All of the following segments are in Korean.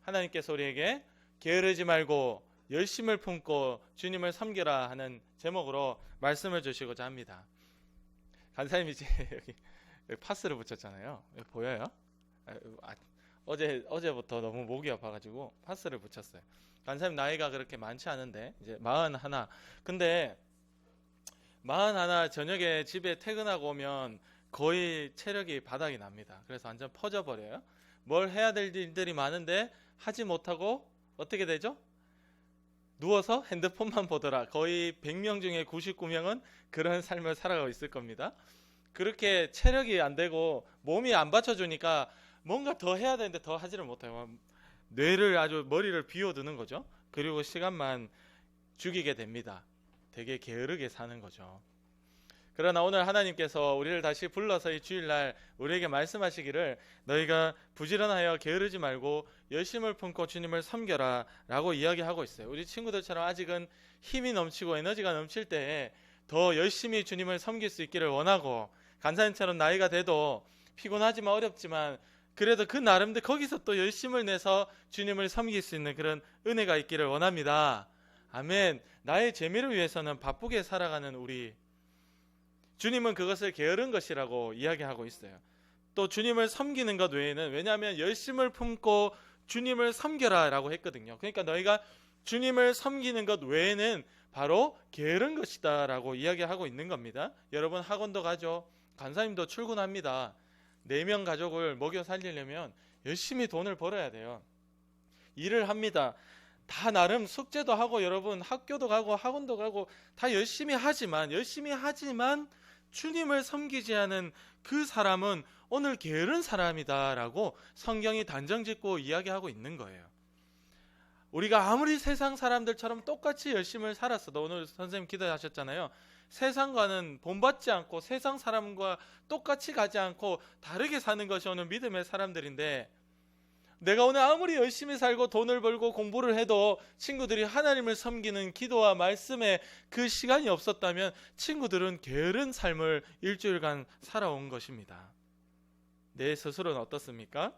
하나님께서 우리에게 게으르지 말고 열심을 품고 주님을 섬기라 하는 제목으로 말씀을 주시고자 합니다. 간사님 이제 여기 파스를 붙였잖아요. 여기 보여요? 어제부터 너무 목이 아파가지고 파스를 붙였어요. 간사님 나이가 그렇게 많지 않은데 이제 41. 근데 41 저녁에 집에 퇴근하고 오면 거의 체력이 바닥이 납니다. 그래서 완전 퍼져버려요. 뭘 해야 될 일들이 많은데 하지 못하고 어떻게 되죠? 누워서 핸드폰만 보더라. 거의 100명 중에 99명은 그런 삶을 살아가고 있을 겁니다. 그렇게 체력이 안 되고 몸이 안 받쳐주니까 뭔가 더 해야 되는데 더 하지를 못해요. 뇌를 아주 머리를 비워두는 거죠. 그리고 시간만 죽이게 됩니다. 되게 게으르게 사는 거죠. 그러나 오늘 하나님께서 우리를 다시 불러서 이 주일날 우리에게 말씀하시기를 너희가 부지런하여 게으르지 말고 열심을 품고 주님을 섬겨라 라고 이야기하고 있어요. 우리 친구들처럼 아직은 힘이 넘치고 에너지가 넘칠 때에 더 열심히 주님을 섬길 수 있기를 원하고, 간사님처럼 나이가 돼도 피곤하지만 어렵지만 그래도 그 나름대로 거기서 또 열심을 내서 주님을 섬길 수 있는 그런 은혜가 있기를 원합니다. 아멘. 나의 재미를 위해서는 바쁘게 살아가는 우리, 주님은 그것을 게으른 것이라고 이야기하고 있어요. 또 주님을 섬기는 것 외에는, 왜냐하면 열심을 품고 주님을 섬겨라 라고 했거든요. 그러니까 너희가 주님을 섬기는 것 외에는 바로 게으른 것이다 라고 이야기하고 있는 겁니다. 여러분 학원도 가죠. 간사님도 출근합니다. 4명 가족을 먹여 살리려면 열심히 돈을 벌어야 돼요. 일을 합니다. 다 나름 숙제도 하고 여러분 학교도 가고 학원도 가고 다 열심히 하지만 주님을 섬기지 않은 그 사람은 오늘 게으른 사람이다 라고 성경이 단정짓고 이야기하고 있는 거예요. 우리가 아무리 세상 사람들처럼 똑같이 열심을 살았어도, 오늘 선생님 기도하셨잖아요. 세상과는 본받지 않고 세상 사람과 똑같이 가지 않고 다르게 사는 것이 오늘 믿음의 사람들인데, 내가 오늘 아무리 열심히 살고 돈을 벌고 공부를 해도 친구들이 하나님을 섬기는 기도와 말씀에 그 시간이 없었다면 친구들은 게으른 삶을 일주일간 살아온 것입니다. 내 스스로는 어떻습니까?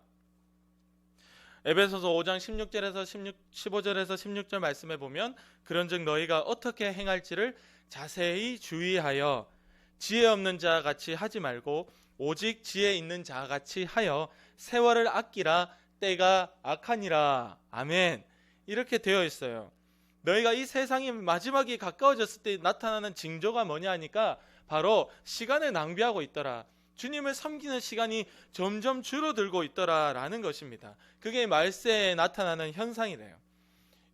에베소서 5장 16절에서 15절에서 16절 말씀에 보면, 그런즉 너희가 어떻게 행할지를 자세히 주의하여 지혜 없는 자 같이 하지 말고 오직 지혜 있는 자 같이 하여 세월을 아끼라, 때가 악하니라. 아멘. 이렇게 되어 있어요. 너희가 이 세상이 마지막이 가까워졌을 때 나타나는 징조가 뭐냐 하니까 바로 시간을 낭비하고 있더라, 주님을 섬기는 시간이 점점 줄어들고 있더라 라는 것입니다. 그게 말세에 나타나는 현상이래요.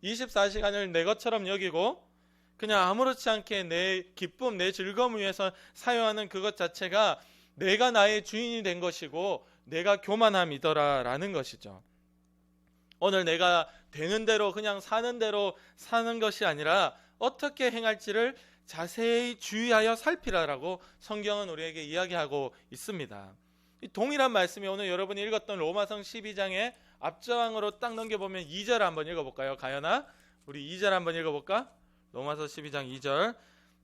24시간을 내 것처럼 여기고 그냥 아무렇지 않게 내 기쁨, 내 즐거움 위해서 사용하는 그것 자체가 내가 나의 주인이 된 것이고 내가 교만함이더라 라는 것이죠. 오늘 내가 되는 대로 그냥 사는 대로 사는 것이 아니라 어떻게 행할지를 자세히 주의하여 살피라라고 성경은 우리에게 이야기하고 있습니다. 이 동일한 말씀이 오늘 여러분이 읽었던 로마서 12장의 앞장으로 딱 넘겨보면 2절 한번 읽어볼까요? 가연아, 우리 2절 한번 읽어볼까? 로마서 12장 2절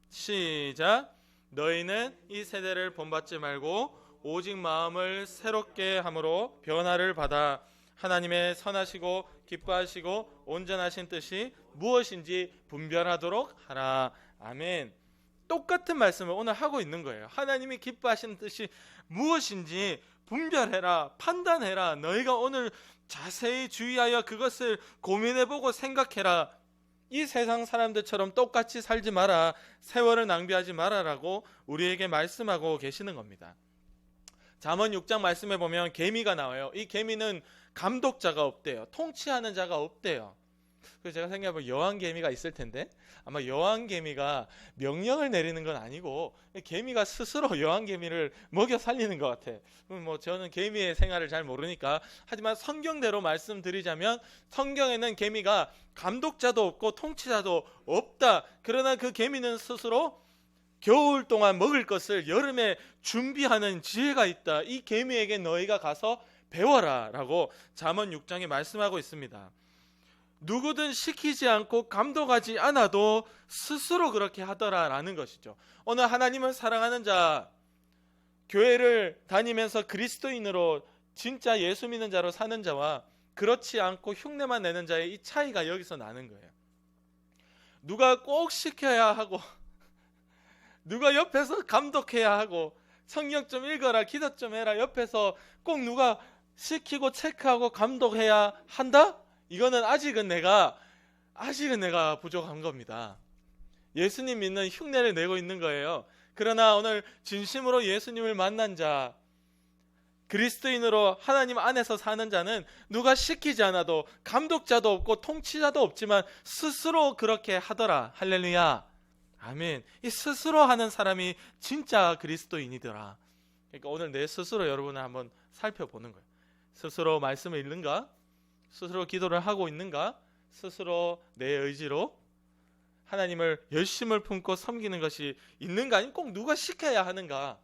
시작. 너희는 이 세대를 본받지 말고 오직 마음을 새롭게 함으로 변화를 받아 하나님의 선하시고 기뻐하시고 온전하신 뜻이 무엇인지 분별하도록 하라. 아멘. 똑같은 말씀을 오늘 하고 있는 거예요. 하나님이 기뻐하시는 뜻이 무엇인지 분별해라, 판단해라. 너희가 오늘 자세히 주의하여 그것을 고민해보고 생각해라. 이 세상 사람들처럼 똑같이 살지 마라, 세월을 낭비하지 마라라고 우리에게 말씀하고 계시는 겁니다. 잠언 6장 말씀에 보면 개미가 나와요. 이 개미는 감독자가 없대요. 통치하는 자가 없대요. 그래서 제가 생각해보면 여왕개미가 있을 텐데, 아마 여왕개미가 명령을 내리는 건 아니고 개미가 스스로 여왕개미를 먹여 살리는 것 같아. 뭐 저는 개미의 생활을 잘 모르니까, 하지만 성경대로 말씀드리자면 성경에는 개미가 감독자도 없고 통치자도 없다. 그러나 그 개미는 스스로 겨울 동안 먹을 것을 여름에 준비하는 지혜가 있다. 이 개미에게 너희가 가서 배워라 라고 잠언 6장에 말씀하고 있습니다. 누구든 시키지 않고 감독하지 않아도 스스로 그렇게 하더라라는 것이죠. 오늘 하나님을 사랑하는 자, 교회를 다니면서 그리스도인으로 진짜 예수 믿는 자로 사는 자와 그렇지 않고 흉내만 내는 자의 이 차이가 여기서 나는 거예요. 누가 꼭 시켜야 하고 누가 옆에서 감독해야 하고 성경 좀 읽어라, 기도 좀 해라, 옆에서 꼭 누가 시키고 체크하고 감독해야 한다? 이거는 아직은 내가 부족한 겁니다. 예수님 믿는 흉내를 내고 있는 거예요. 그러나 오늘 진심으로 예수님을 만난 자, 그리스도인으로 하나님 안에서 사는 자는 누가 시키지 않아도 감독자도 없고 통치자도 없지만 스스로 그렇게 하더라. 할렐루야. 아멘. 이 스스로 하는 사람이 진짜 그리스도인이더라. 그러니까 오늘 내 스스로 여러분을 한번 살펴보는 거예요. 스스로 말씀을 읽는가? 스스로 기도를 하고 있는가? 스스로 내 의지로 하나님을 열심을 품고 섬기는 것이 있는가? 아니면 꼭 누가 시켜야 하는가?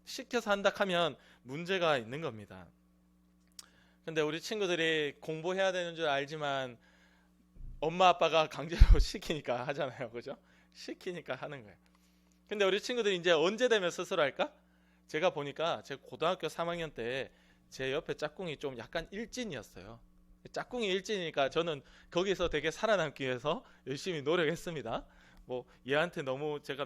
시켜서 한다 하면 문제가 있는 겁니다. 근데 우리 친구들이 공부해야 되는 줄 알지만 엄마 아빠가 강제로 시키니까 하잖아요. 그죠? 시키니까 하는 거예요. 근데 우리 친구들이 이제 언제 되면 스스로 할까? 제가 보니까 제 고등학교 3학년 때 제 옆에 짝꿍이 좀 약간 일진이었어요. 짝꿍이 일진이니까 저는 거기서 되게 살아남기 위해서 열심히 노력했습니다. 뭐 얘한테 너무 제가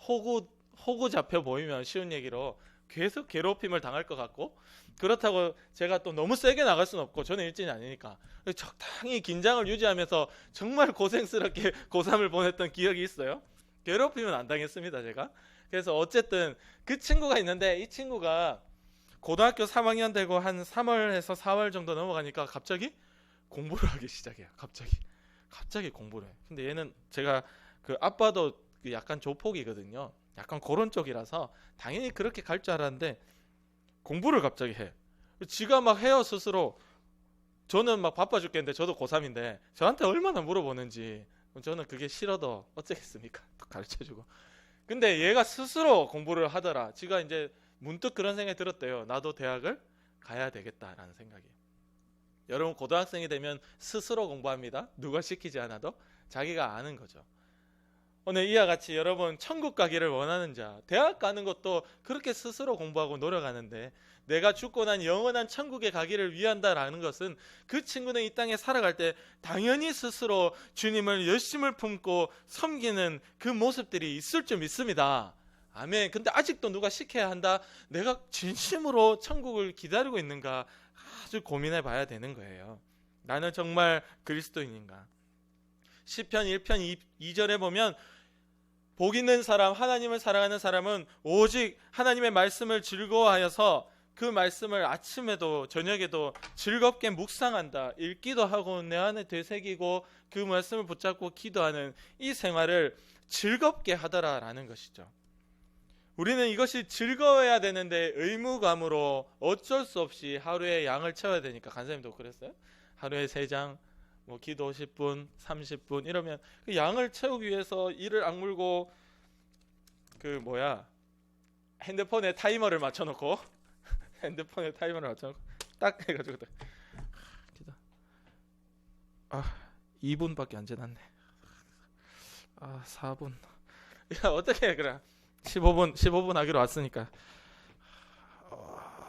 호구 잡혀 보이면 쉬운 얘기로 계속 괴롭힘을 당할 것 같고, 그렇다고 제가 또 너무 세게 나갈 수는 없고 저는 일진이 아니니까 적당히 긴장을 유지하면서 정말 고생스럽게 고3을 보냈던 기억이 있어요. 괴롭히면 안 당했습니다, 제가. 그래서 어쨌든 그 친구가 있는데 이 친구가 고등학교 3학년 되고 한 3월에서 4월 정도 넘어가니까 갑자기 공부를 하기 시작해요. 갑자기 공부를 해요. 근데 얘는 제가 그 아빠도 약간 조폭이거든요. 약간 그런 쪽이라서 당연히 그렇게 갈 줄 알았는데 공부를 갑자기 해. 지가 막 해요, 스스로. 저는 막 바빠 죽겠는데, 저도 고3인데 저한테 얼마나 물어보는지. 저는 그게 싫어도 어쩌겠습니까? 또 가르쳐주고. 근데 얘가 스스로 공부를 하더라. 지가 이제 문득 그런 생각이 들었대요. 나도 대학을 가야 되겠다라는 생각이. 여러분 고등학생이 되면 스스로 공부합니다. 누가 시키지 않아도 자기가 아는 거죠. 오늘 이와 같이 여러분 천국 가기를 원하는 자, 대학 가는 것도 그렇게 스스로 공부하고 노력하는데 내가 죽고 난 영원한 천국에 가기를 위한다라는 것은 그 친구는 이 땅에 살아갈 때 당연히 스스로 주님을 열심을 품고 섬기는 그 모습들이 있을 줄 믿습니다. 아멘. 근데 아직도 누가 시켜야 한다? 내가 진심으로 천국을 기다리고 있는가 아주 고민해 봐야 되는 거예요. 나는 정말 그리스도인인가? 시편 1편 2절에 보면 복 있는 사람, 하나님을 사랑하는 사람은 오직 하나님의 말씀을 즐거워하여서 그 말씀을 아침에도 저녁에도 즐겁게 묵상한다. 읽기도 하고 내 안에 되새기고 그 말씀을 붙잡고 기도하는 이 생활을 즐겁게 하더라라는 것이죠. 우리는 이것이 즐거워야 되는데 의무감으로 어쩔 수 없이 하루에 양을 채워야 되니까, 간사님도 그랬어요? 하루에 3장, 뭐 기도 10분, 30분 이러면 그 양을 채우기 위해서 이를 악물고 핸드폰에 타이머를 맞춰놓고 딱 해가지고 기도 2분밖에 안 지났네. 4분. 야 어떻게 해 그래? 15분 하기로 왔으니까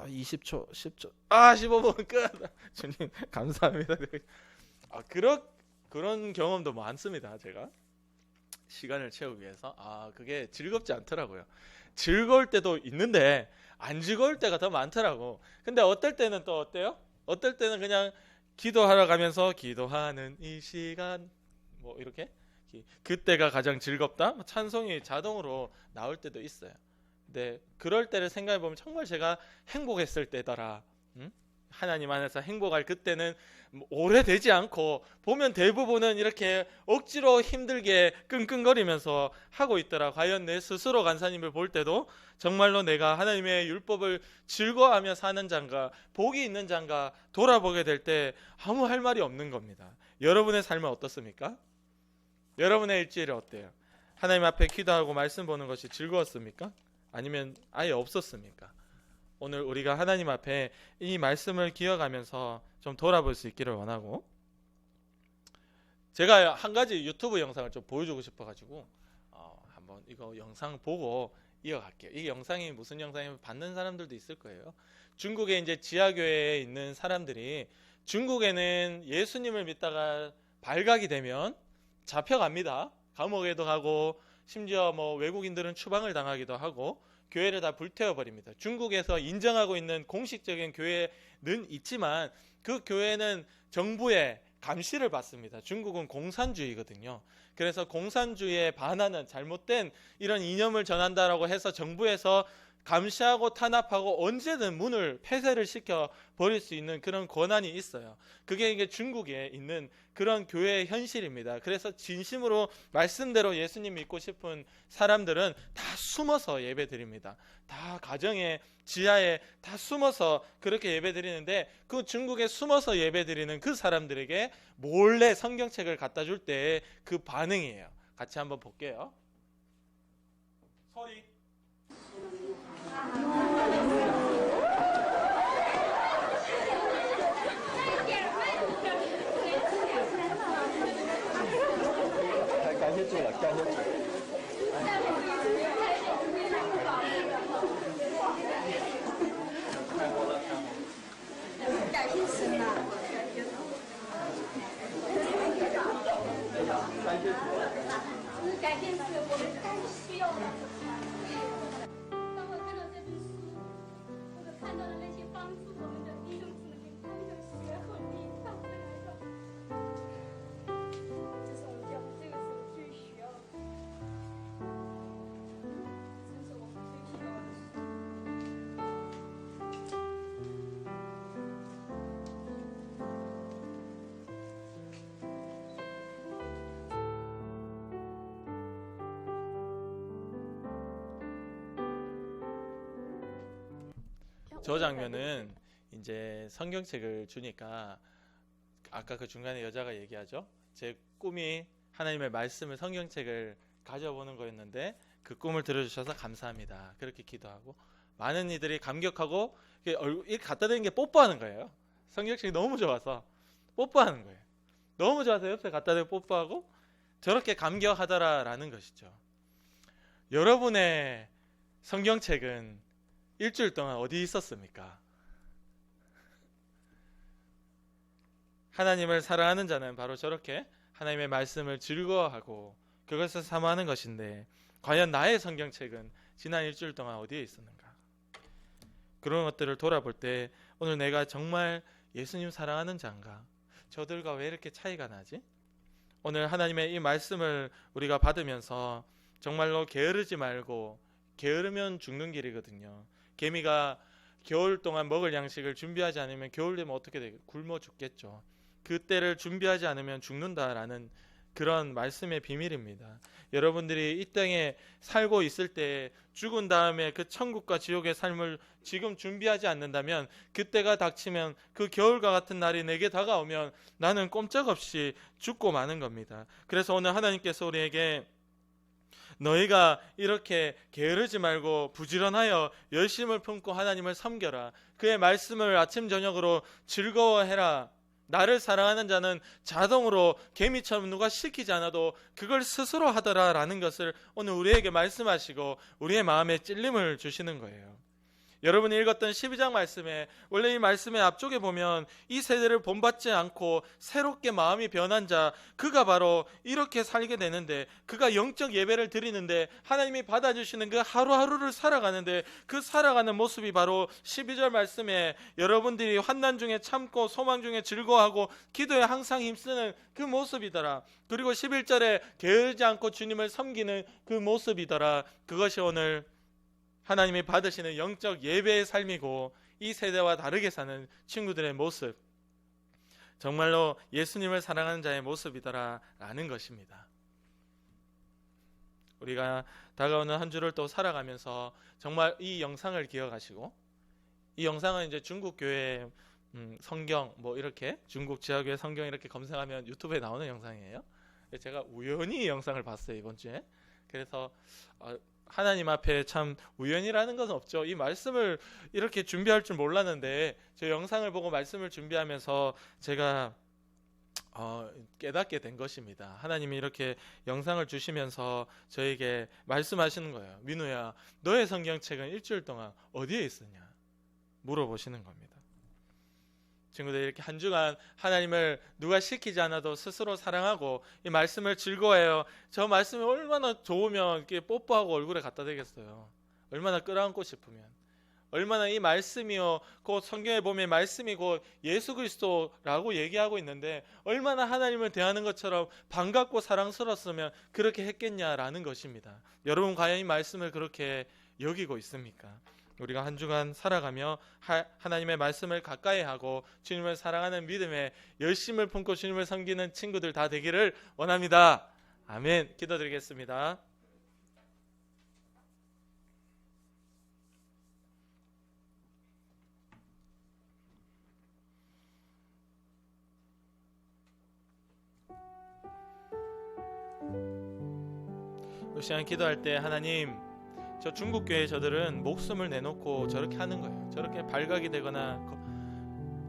20초, 10초, 15분 끝. 주님 감사합니다. 그런 경험도 많습니다. 제가 시간을 채우기 위해서 그게 즐겁지 않더라고요. 즐거울 때도 있는데 안 즐거울 때가 더 많더라고. 근데 어떨 때는 또 어때요? 어떨 때는 그냥 기도하러 가면서 기도하는 이 시간 뭐 이렇게 그때가 가장 즐겁다? 찬송이 자동으로 나올 때도 있어요. 근데 그럴 때를 생각해 보면 정말 제가 행복했을 때더라. 하나님 안에서 행복할 그때는 오래되지 않고 보면 대부분은 이렇게 억지로 힘들게 끙끙거리면서 하고 있더라. 과연 내 스스로 간사님을 볼 때도 정말로 내가 하나님의 율법을 즐거워하며 사는 자인가, 복이 있는 자인가 돌아보게 될 때 아무 할 말이 없는 겁니다. 여러분의 삶은 어떻습니까? 여러분의 일주일이 어때요? 하나님 앞에 기도하고 말씀 보는 것이 즐거웠습니까? 아니면 아예 없었습니까? 오늘 우리가 하나님 앞에 이 말씀을 기억하면서 좀 돌아볼 수 있기를 원하고, 제가 한 가지 유튜브 영상을 좀 보여주고 싶어가지고 한번 이거 영상 보고 이어갈게요. 이 영상이 무슨 영상이면 받는 사람들도 있을 거예요. 중국에 이제 지하교회에 있는 사람들이 중국에는 예수님을 믿다가 발각이 되면 잡혀갑니다. 감옥에도 가고 심지어 뭐 외국인들은 추방을 당하기도 하고 교회를 다 불태워버립니다. 중국에서 인정하고 있는 공식적인 교회는 있지만 그 교회는 정부의 감시를 받습니다. 중국은 공산주의거든요. 그래서 공산주의에 반하는 잘못된 이런 이념을 전한다라고 해서 정부에서 감시하고 탄압하고 언제든 문을 폐쇄를 시켜 버릴 수 있는 그런 권한이 있어요. 그게 이게 중국에 있는 그런 교회의 현실입니다. 그래서 진심으로 말씀대로 예수님 믿고 싶은 사람들은 다 숨어서 예배드립니다. 다 가정의 지하에 다 숨어서 그렇게 예배드리는데, 그 중국에 숨어서 예배드리는 그 사람들에게 몰래 성경책을 갖다 줄 때 그 반응이에요. 같이 한번 볼게요. 소리. 感谢主了，感谢主。感谢神呐！感谢主，我们太需要了。当我看到这本书，或者看到了那些帮助我们的弟兄姊妹，他们的血和力到回来了。这是我们教会这个时候最需要的，这是我们最需要的事。 저 장면은 이제 성경책을 주니까 아까 그 중간에 여자가 얘기하죠. 제 꿈이 하나님의 말씀을 성경책을 가져보는 거였는데 그 꿈을 들어주셔서 감사합니다. 그렇게 기도하고 많은 이들이 감격하고 이렇게 갖다 대는 게 뽀뽀하는 거예요. 성경책이 너무 좋아서 뽀뽀하는 거예요. 너무 좋아서 옆에 갖다 대고 뽀뽀하고 저렇게 감격하더라라는 것이죠. 여러분의 성경책은 일주일 동안 어디 있었습니까? 하나님을 사랑하는 자는 바로 저렇게 하나님의 말씀을 즐거워하고 그것을 사모하는 것인데, 과연 나의 성경책은 지난 일주일 동안 어디에 있었는가? 그런 것들을 돌아볼 때 오늘 내가 정말 예수님 사랑하는 자인가? 저들과 왜 이렇게 차이가 나지? 오늘 하나님의 이 말씀을 우리가 받으면서 정말로 게으르지 말고, 게으르면 죽는 길이거든요. 개미가 겨울 동안 먹을 양식을 준비하지 않으면 겨울 되면 어떻게 되겠어요? 굶어 죽겠죠. 그때를 준비하지 않으면 죽는다라는 그런 말씀의 비밀입니다. 여러분들이 이 땅에 살고 있을 때 죽은 다음에 그 천국과 지옥의 삶을 지금 준비하지 않는다면, 그때가 닥치면 그 겨울과 같은 날이 내게 다가오면 나는 꼼짝없이 죽고 마는 겁니다. 그래서 오늘 하나님께서 우리에게 너희가 이렇게 게으르지 말고 부지런하여 열심을 품고 하나님을 섬겨라. 그의 말씀을 아침 저녁으로 즐거워해라. 나를 사랑하는 자는 자동으로 개미처럼 누가 시키지 않아도 그걸 스스로 하더라라는 것을 오늘 우리에게 말씀하시고 우리의 마음에 찔림을 주시는 거예요. 여러분이 읽었던 12장 말씀에, 원래 이 말씀의 앞쪽에 보면 이 세대를 본받지 않고 새롭게 마음이 변한 자, 그가 바로 이렇게 살게 되는데, 그가 영적 예배를 드리는데 하나님이 받아주시는 그 하루하루를 살아가는데, 그 살아가는 모습이 바로 12절 말씀에 여러분들이 환난 중에 참고 소망 중에 즐거워하고 기도에 항상 힘쓰는 그 모습이더라. 그리고 11절에 게으르지 않고 주님을 섬기는 그 모습이더라. 그것이 오늘 하나님이 받으시는 영적 예배의 삶이고, 이 세대와 다르게 사는 친구들의 모습, 정말로 예수님을 사랑하는 자의 모습이더라라는 것입니다. 우리가 다가오는 한 주를 또 살아가면서 정말 이 영상을 기억하시고, 이 영상은 이제 중국 교회 성경 뭐 이렇게 중국 지하교회 성경 이렇게 검색하면 유튜브에 나오는 영상이에요. 제가 우연히 이 영상을 봤어요, 이번 주에. 그래서 하나님 앞에 참 우연이라는 것은 없죠. 이 말씀을 이렇게 준비할 줄 몰랐는데 저 영상을 보고 말씀을 준비하면서 제가 깨닫게 된 것입니다. 하나님이 이렇게 영상을 주시면서 저에게 말씀하시는 거예요. 민우야, 너의 성경책은 일주일 동안 어디에 있었냐? 물어보시는 겁니다. 친구들, 이렇게 한 주간 하나님을 누가 시키지 않아도 스스로 사랑하고 이 말씀을 즐거워해요. 저 말씀이 얼마나 좋으면 이렇게 뽀뽀하고 얼굴에 갖다 대겠어요. 얼마나 끌어안고 싶으면. 얼마나 이 말씀이요, 곧 성경에 보면 말씀이 곧 예수 그리스도라고 얘기하고 있는데 얼마나 하나님을 대하는 것처럼 반갑고 사랑스러웠으면 그렇게 했겠냐라는 것입니다. 여러분 과연 이 말씀을 그렇게 여기고 있습니까? 우리가 한 주간 살아가며 하나님의 말씀을 가까이 하고 주님을 사랑하는 믿음에 열심을 품고 주님을 섬기는 친구들 다 되기를 원합니다. 아멘. 기도드리겠습니다. 이 시간 기도할 때 하나님, 저 중국교회 저들은 목숨을 내놓고 저렇게 하는 거예요. 저렇게 발각이 되거나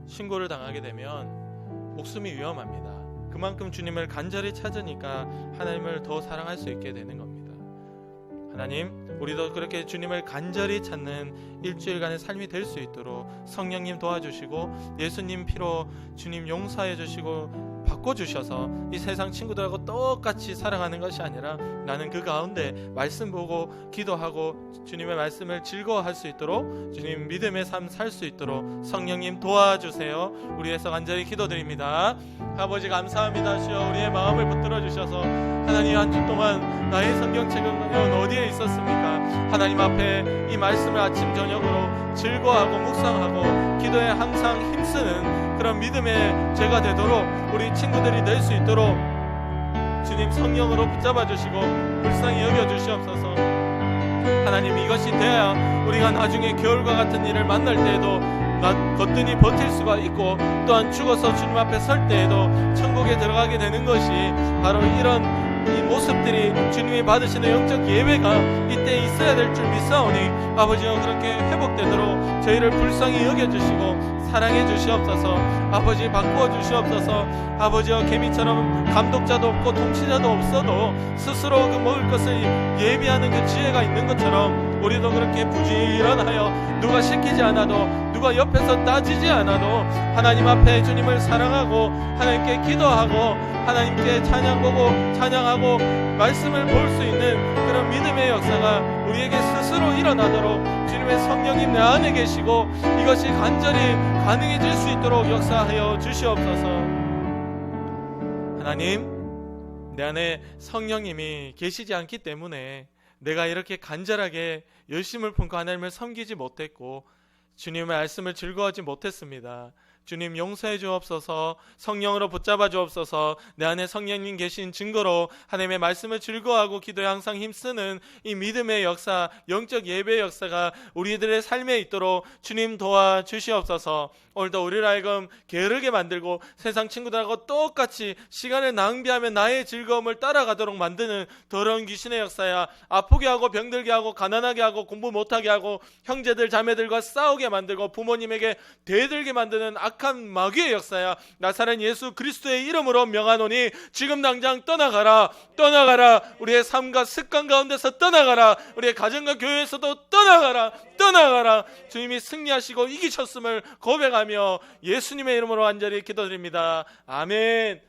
신고를 당하게 되면 목숨이 위험합니다. 그만큼 주님을 간절히 찾으니까 하나님을 더 사랑할 수 있게 되는 겁니다. 하나님, 우리도 그렇게 주님을 간절히 찾는 일주일간의 삶이 될 수 있도록 성령님 도와주시고 예수님 피로 주님 용서해 주시고 바꿔주셔서 이 세상 친구들하고 똑같이 살아가는 것이 아니라 나는 그 가운데 말씀 보고 기도하고 주님의 말씀을 즐거워할 수 있도록 주님 믿음의 삶 살 수 있도록 성령님 도와주세요. 우리에서 간절히 기도드립니다. 아버지 감사합니다. 주여, 우리의 마음을 붙들어 주셔서 하나님 한 주 동안 나의 성경책은 어디에 있었습니까? 하나님 앞에 이 말씀을 아침 저녁으로 즐거워하고 묵상하고 기도에 항상 힘쓰는 그런 믿음의 죄가 되도록 우리 친구들이 될 수 있도록 주님 성령으로 붙잡아 주시고 불쌍히 여겨 주시옵소서. 하나님, 이것이 돼야 우리가 나중에 겨울과 같은 일을 만날 때에도 거뜬히 버틸 수가 있고 또한 죽어서 주님 앞에 설 때에도 천국에 들어가게 되는 것이 바로 이런 이 모습들이 주님이 받으시는 영적 예배가 이때 있어야 될 줄 믿사오니 아버지여, 그렇게 회복되도록 저희를 불쌍히 여겨주시고 사랑해 주시옵소서. 아버지 바꾸어 주시옵소서. 아버지여, 개미처럼 감독자도 없고 통치자도 없어도 스스로 그 먹을 것을 예비하는 그 지혜가 있는 것처럼 우리도 그렇게 부지런하여 누가 시키지 않아도 누가 옆에서 따지지 않아도 하나님 앞에 주님을 사랑하고 하나님께 기도하고 하나님께 찬양 보고 찬양하고 말씀을 볼 수 있는 그런 믿음의 역사가 우리에게 스스로 일어나도록 주님의 성령님 내 안에 계시고 이것이 간절히 가능해질 수 있도록 역사하여 주시옵소서. 하나님, 내 안에 성령님이 계시지 않기 때문에 내가 이렇게 간절하게 열심을 품고 하나님을 섬기지 못했고 주님의 말씀을 즐거워하지 못했습니다. 주님 용서해 주옵소서. 성령으로 붙잡아 주옵소서. 내 안에 성령님 계신 증거로 하나님의 말씀을 즐거워하고 기도에 항상 힘쓰는 이 믿음의 역사, 영적 예배의 역사가 우리들의 삶에 있도록 주님 도와주시옵소서. 오늘도 우리를 하여금 게으르게 만들고 세상 친구들하고 똑같이 시간을 낭비하며 나의 즐거움을 따라가도록 만드는 더러운 귀신의 역사야. 아프게 하고 병들게 하고 가난하게 하고 공부 못하게 하고 형제들 자매들과 싸우게 만들고 부모님에게 대들게 만드는 악한 마귀의 역사야. 나사렛 예수 그리스도의 이름으로 명하노니 지금 당장 떠나가라. 떠나가라. 우리의 삶과 습관 가운데서 떠나가라. 우리의 가정과 교회에서도 떠나가라. 떠나가라. 주님이 승리하시고 이기셨음을 고백하며 예수님의 이름으로 간절히 기도드립니다. 아멘.